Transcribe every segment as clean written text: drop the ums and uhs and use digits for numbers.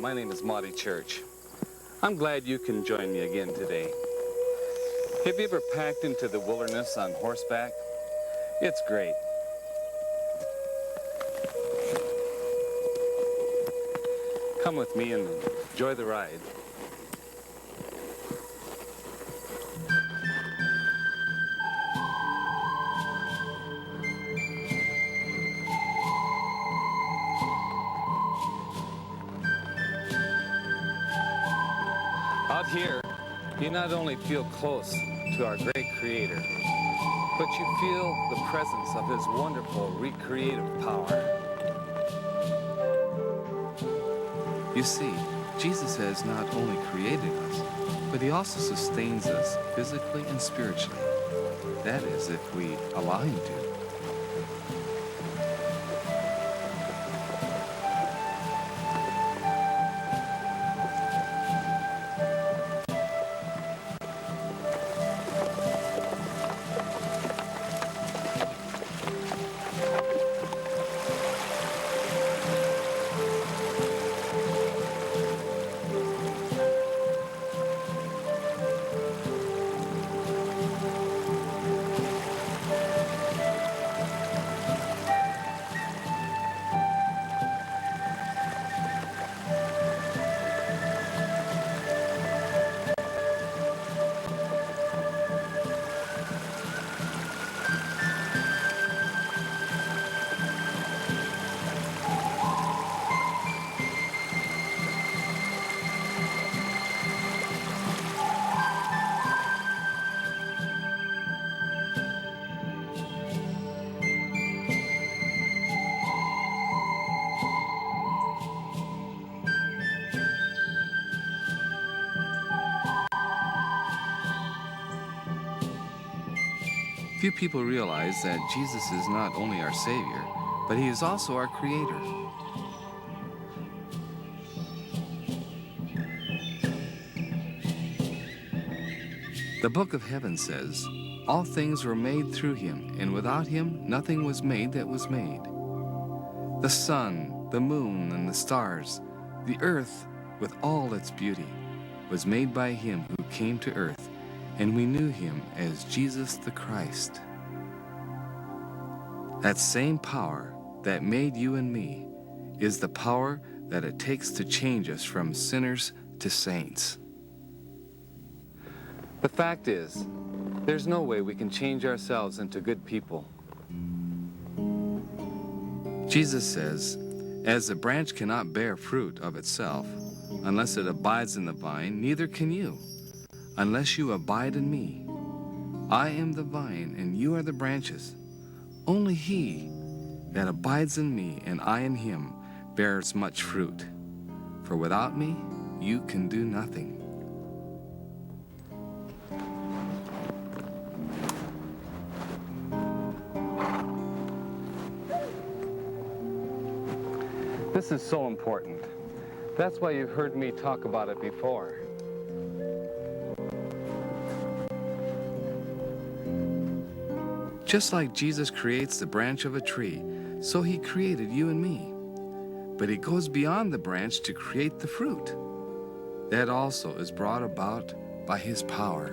my name is Monte Church. I'm glad you can join me again today. Have you ever packed into the wilderness on horseback? It's great. Come with me and enjoy the ride. Out here, you not only feel close to our great Creator, but you feel the presence of His wonderful recreative power. You see, Jesus has not only created us, but He also sustains us physically and spiritually. That is, if we allow Him to. Few people realize that Jesus is not only our Savior, but He is also our Creator. The Book of Heaven says, "All things were made through Him, and without Him nothing was made that was made." The sun, the moon, and the stars, the earth with all its beauty, was made by Him who came to earth, and we knew Him as Jesus the Christ. That same power that made you and me is the power that it takes to change us from sinners to saints. The fact is, there's no way we can change ourselves into good people. Jesus says, "As the branch cannot bear fruit of itself unless it abides in the vine, neither can you, unless you abide in me. I am the vine, and you are the branches. Only he that abides in me, and I in him, bears much fruit. For without me, you can do nothing." This is so important. That's why you've heard me talk about it before. Just like Jesus creates the branch of a tree, so He created you and me. But He goes beyond the branch to create the fruit. That also is brought about by His power.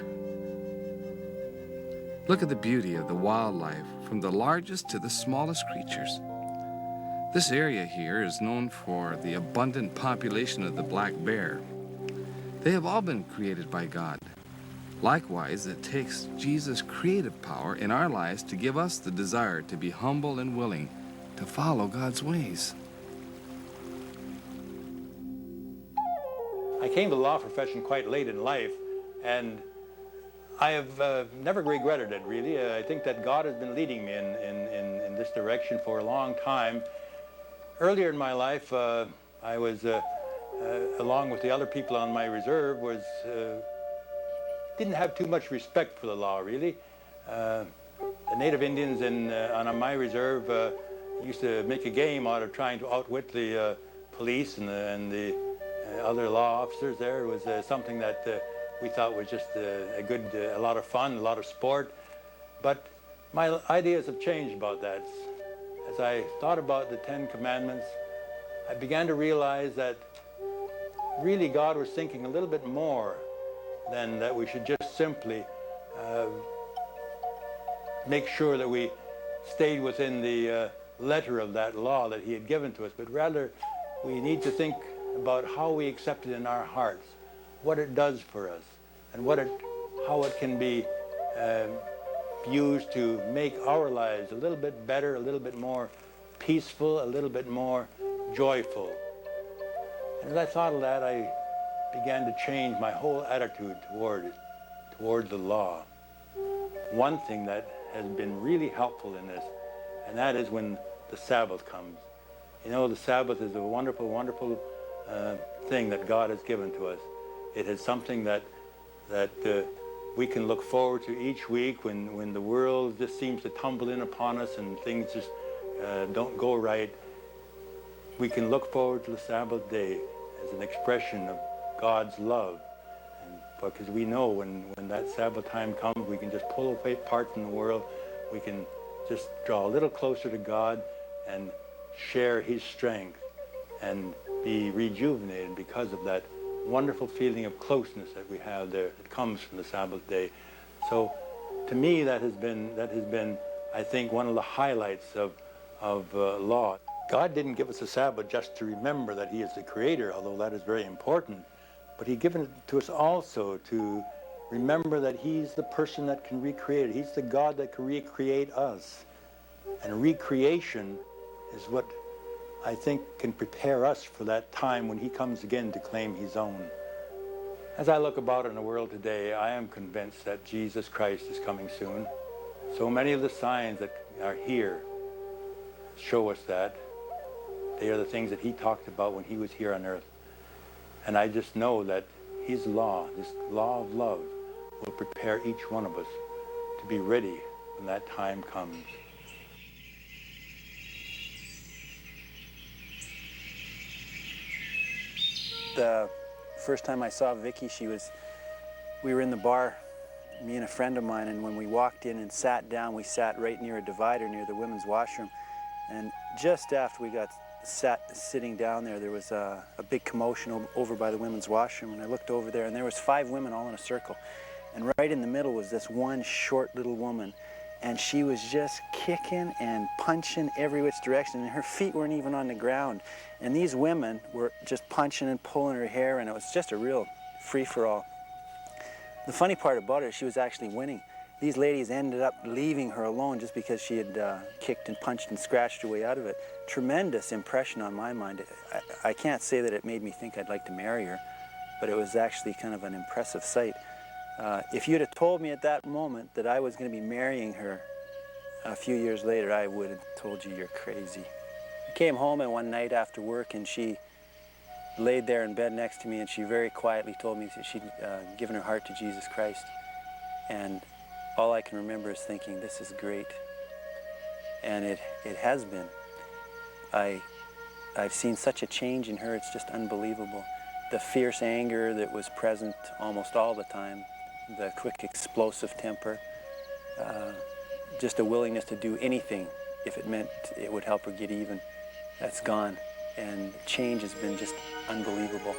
Look at the beauty of the wildlife, from the largest to the smallest creatures. This area here is known for the abundant population of the black bear. They have all been created by God. Likewise, it takes Jesus' creative power in our lives to give us the desire to be humble and willing to follow God's ways. I came to the law profession quite late in life, and I have never regretted it, really. I think that God has been leading me in this direction for a long time. Earlier in my life, I was, along with the other people on my reserve, didn't have too much respect for the law, really. The Native Indians on my reserve used to make a game out of trying to outwit the police and the other law officers there. It was something that we thought was just a lot of fun, a lot of sport. But my ideas have changed about that. As I thought about the Ten Commandments, I began to realize that really God was thinking a little bit more than that we should just simply make sure that we stayed within the letter of that law that he had given to us, but rather we need to think about how we accept it in our hearts, what it does for us, and how it can be used to make our lives a little bit better, a little bit more peaceful, a little bit more joyful. And as I thought of that, I began to change my whole attitude toward the law. One thing that has been really helpful in this, and that is when the Sabbath comes. You know, the Sabbath is a wonderful, wonderful thing that God has given to us. It is something that we can look forward to each week when the world just seems to tumble in upon us and things just don't go right. We can look forward to the Sabbath day as an expression of God's love. And because we know when that Sabbath time comes, we can just pull apart from the world. We can just draw a little closer to God and share his strength and be rejuvenated because of that wonderful feeling of closeness that we have there that comes from the Sabbath day. So to me, that has been, I think, one of the highlights of law. God didn't give us a Sabbath just to remember that he is the creator, although that is very important, but he's given it to us also to remember that he's the person that can recreate it. He's the God that can recreate us. And recreation is what I think can prepare us for that time when he comes again to claim his own. As I look about in the world today, I am convinced that Jesus Christ is coming soon. So many of the signs that are here show us that. They are the things that he talked about when he was here on earth. And I just know that his law, this law of love, will prepare each one of us to be ready when that time comes. The first time I saw Vicky, we were in the bar, me and a friend of mine, and when we walked in and sat down, we sat right near a divider near the women's washroom. And just after we got sitting down there was a big commotion over by the women's washroom, and I looked over there, and there was 5 women all in a circle. And right in the middle was this one short little woman, and she was just kicking and punching every which direction, and her feet weren't even on the ground. And these women were just punching and pulling her hair, and it was just a real free-for-all. The funny part about it is she was actually winning. These ladies ended up leaving her alone just because she had kicked and punched and scratched her way out of it. Tremendous impression on my mind. I can't say that it made me think I'd like to marry her, but it was actually kind of an impressive sight. If you'd have told me at that moment that I was going to be marrying her a few years later, I would have told you you're crazy. I came home and one night after work, and she laid there in bed next to me, and she very quietly told me that she'd given her heart to Jesus Christ. And all I can remember is thinking, this is great. And it has been. I've seen such a change in her, it's just unbelievable. The fierce anger that was present almost all the time, the quick explosive temper, just a willingness to do anything if it meant it would help her get even, that's gone. And the change has been just unbelievable.